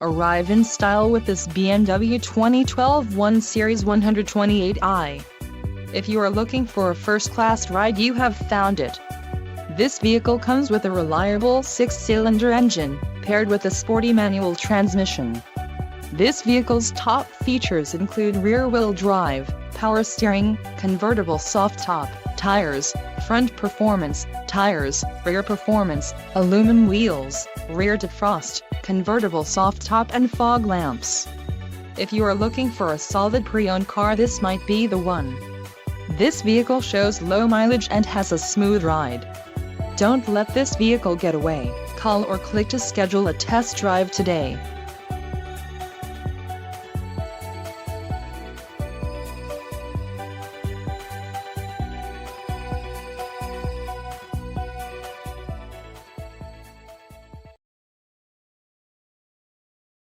Arrive in style with this BMW 2012 1 Series 128i. If you are looking for a first-class ride, you have found it. This vehicle comes with a reliable 6-cylinder engine, paired with a sporty manual transmission. This vehicle's top features include rear-wheel drive, power steering, convertible soft-top tires, front performance tires, rear performance, aluminum wheels, rear defrost, convertible soft-top and fog lamps. If you are looking for a solid pre-owned car, this might be the one. This vehicle shows low mileage and has a smooth ride. Don't let this vehicle get away. Call or click to schedule a test drive today.